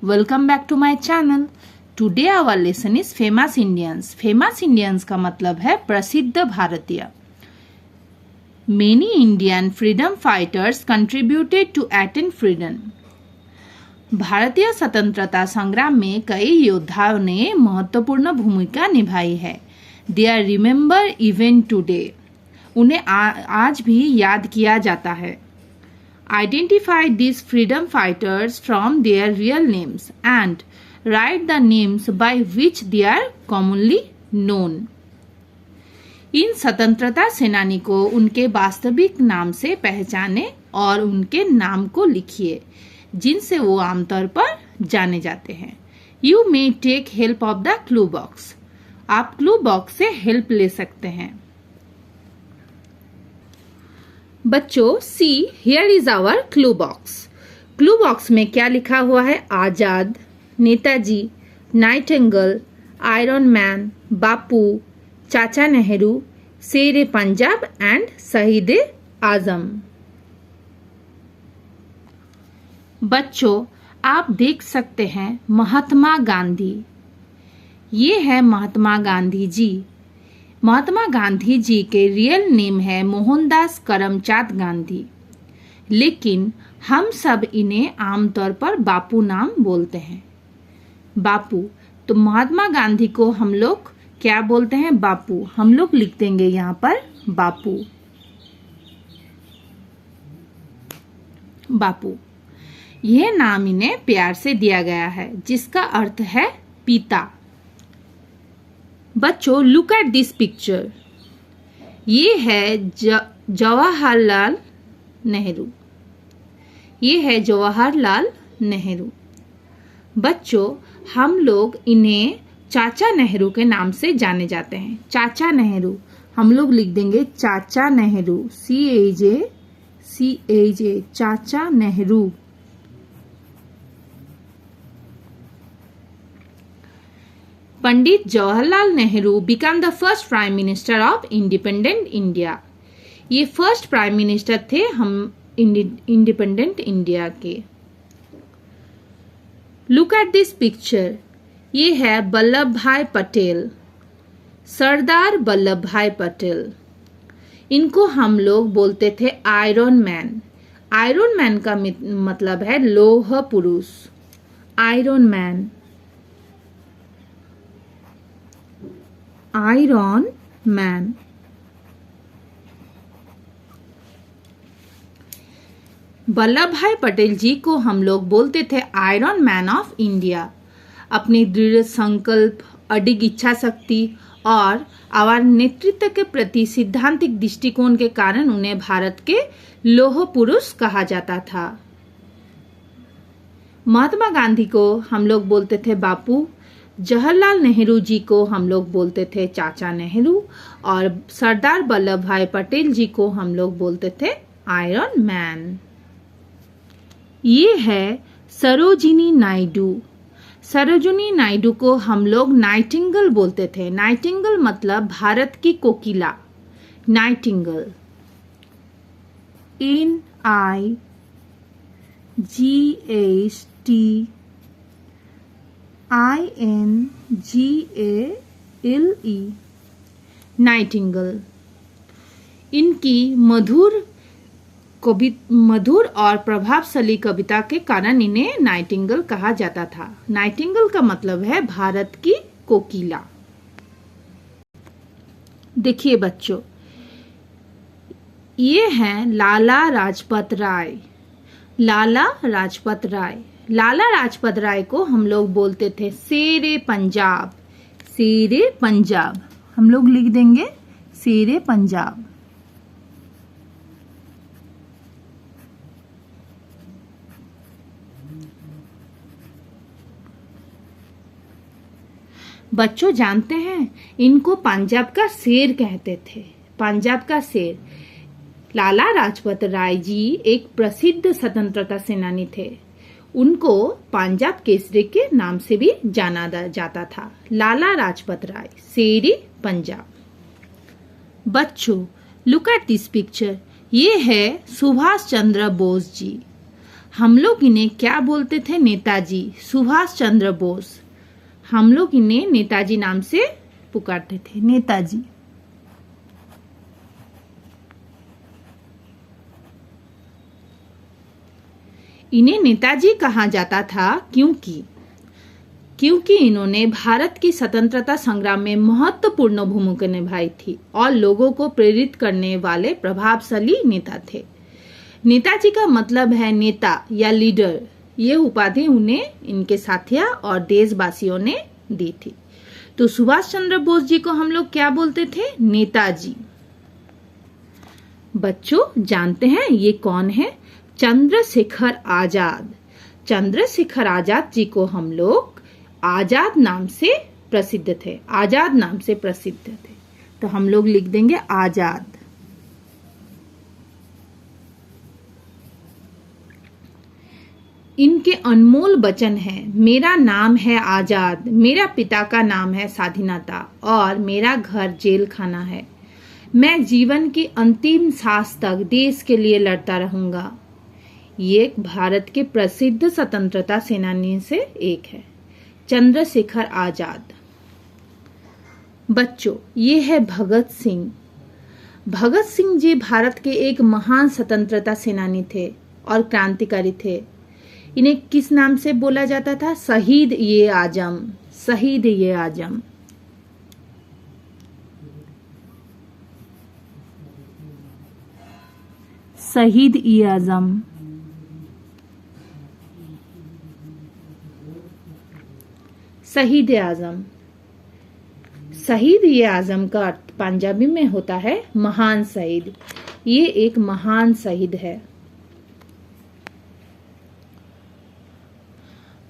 Welcome back to my channel. Today our lesson is famous Indians. Famous Indians का मतलब है प्रसिद्ध भारतीय। Many Indian freedom fighters contributed to attain freedom. भारतीय स्वतंत्रता संग्राम में कई योद्धाओं ने महत्वपूर्ण भूमिका निभाई है। They are remember even today. उन्हें आज भी याद किया जाता है। Identify these freedom fighters from their real names and write the names by which they are commonly known. इन स्वतंत्रता सेनानी को उनके वास्तविक नाम से पहचाने और उनके नाम को लिखिए जिनसे वो आमतौर पर जाने जाते हैं। You may take help of the clue box. आप क्लू बॉक्स से हेल्प ले सकते हैं। बच्चों, see here is our clue box. Clue box में क्या लिखा हुआ है? Azad, Netaji, nightingale, iron man, Bapu, Chacha Nehru, शेर पंजाब एंड शहीद आजम। बच्चों, आप देख सकते हैं महात्मा गांधी। ये है महात्मा गांधी जी। महात्मा गांधी जी के रियल नेम है मोहनदास करमचंद गांधी, लेकिन हम सब इन्हें आमतौर पर बापू नाम बोलते हैं। बापू, तो महात्मा गांधी को हम लोग क्या बोलते हैं? बापू। हम लोग लिख देंगे यहाँ पर बापू। बापू, यह नाम इन्हें प्यार से दिया गया है जिसका अर्थ है पिता। बच्चों, लुक एट दिस पिक्चर। ये है जवाहरलाल नेहरू। ये है जवाहरलाल नेहरू। बच्चों, हम लोग इन्हें चाचा नेहरू के नाम से जाने जाते हैं। चाचा नेहरू, हम लोग लिख देंगे चाचा नेहरू, CAJ, चाचा Nehru. Pandit Jawaharlal Nehru became the first prime minister of independent India. ये फर्स्ट प्राइम मिनिस्टर थे हम इंडिपेंडेंट इंडिया के। Look at this picture. ये है वल्लभ भाई पटेल, सरदार वल्लभ भाई पटेल। इनको हम लोग बोलते थे आयरन मैन। आयरन मैन का मतलब है लौह पुरुष। Iron man, iron man. Vallabh भाई पटेल जी को हम लोग बोलते थे आयरन मैन ऑफ इंडिया। अपनी दृढ़ संकल्प, अडिग इच्छा शक्ति और आवार नेतृत्व के प्रति सिद्धांतिक दृष्टिकोण के कारण उन्हें भारत के लौह पुरुष कहा जाता था। महात्मा गांधी को हम लोग बोलते थे बापू। जवाहरलाल नेहरू जी को हम लोग बोलते थे चाचा नेहरू और सरदार वल्लभ भाई पटेल जी को हम लोग बोलते थे आयरन मैन। ये है सरोजिनी नायडू। सरोजिनी नायडू को हम लोग नाइटिंगेल बोलते थे। नाइटिंगेल मतलब भारत की कोकिला। Nightingale, NIGHTINGALE, Nightingale. इनकी मधुर और प्रभावशाली कविता के कारण इन्हें नाइटिंगेल कहा जाता था। नाइटिंगेल का मतलब है भारत की कोकिला। देखिए बच्चों, ये हैं लाला लाजपत राय। लाला लाजपत राय। लाला लाजपत राय को हम लोग बोलते थे शेरे पंजाब। शेरे पंजाब, हम लोग लिख देंगे शेरे पंजाब। बच्चों, जानते हैं इनको पंजाब का शेर कहते थे। पंजाब का शेर। लाला लाजपत राय जी एक प्रसिद्ध स्वतंत्रता सेनानी थे। उनको पंजाब केसरी के नाम से भी जाना जाता था। लाला लाजपत राय, शेरे पंजाब। बच्चों, लुक एट दिस पिक्चर। ये है सुभाष चंद्र बोस जी। हम लोग इन्हें क्या बोलते थे? नेताजी सुभाष चंद्र बोस। हम लोग इन्हें नेताजी नाम से पुकारते थे, नेताजी। इन्हें नेताजी कहा जाता था क्योंकि इन्होंने भारत की स्वतंत्रता संग्राम में महत्वपूर्ण भूमिका निभाई थी और लोगों को प्रेरित करने वाले प्रभावशाली नेता थे। नेताजी का मतलब है नेता या लीडर। ये उपाधि उन्हें इनके साथियों और देशवासियों ने दी थी। तो सुभाष चंद्र बोस जी को हम लोग क्या बोलते थे? नेताजी। बच्चों जानते हैं ये कौन है? चंद्रशेखर आजाद। चंद्रशेखर आजाद जी को हम लोग आजाद नाम से प्रसिद्ध थे, आजाद नाम से प्रसिद्ध थे। तो हम लोग लिख देंगे आजाद। इनके अनमोल वचन है, मेरा नाम है आजाद, मेरा पिता का नाम है स्वाधीनता और मेरा घर जेल खाना है। मैं जीवन की अंतिम सांस तक देश के लिए लड़ता रहूंगा। ये भारत के प्रसिद्ध स्वतंत्रता सेनानी से एक है, चंद्रशेखर आजाद। बच्चों ये है भगत सिंह। भगत सिंह जी भारत के एक महान स्वतंत्रता सेनानी थे और क्रांतिकारी थे। इन्हें किस नाम से बोला जाता था? शहीद ए आजम, शहीद ए आजम। शहीद ए आजम। शहीद ए आजम। शहीद ए आजम का अर्थ पंजाबी में होता है महान शहीद। ये एक महान शहीद है।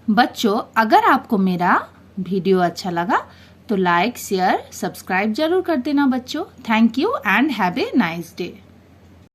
बच्चों अगर आपको मेरा वीडियो अच्छा लगा तो लाइक, शेयर, सब्सक्राइब जरूर कर देना बच्चों। Thank you and have a nice day.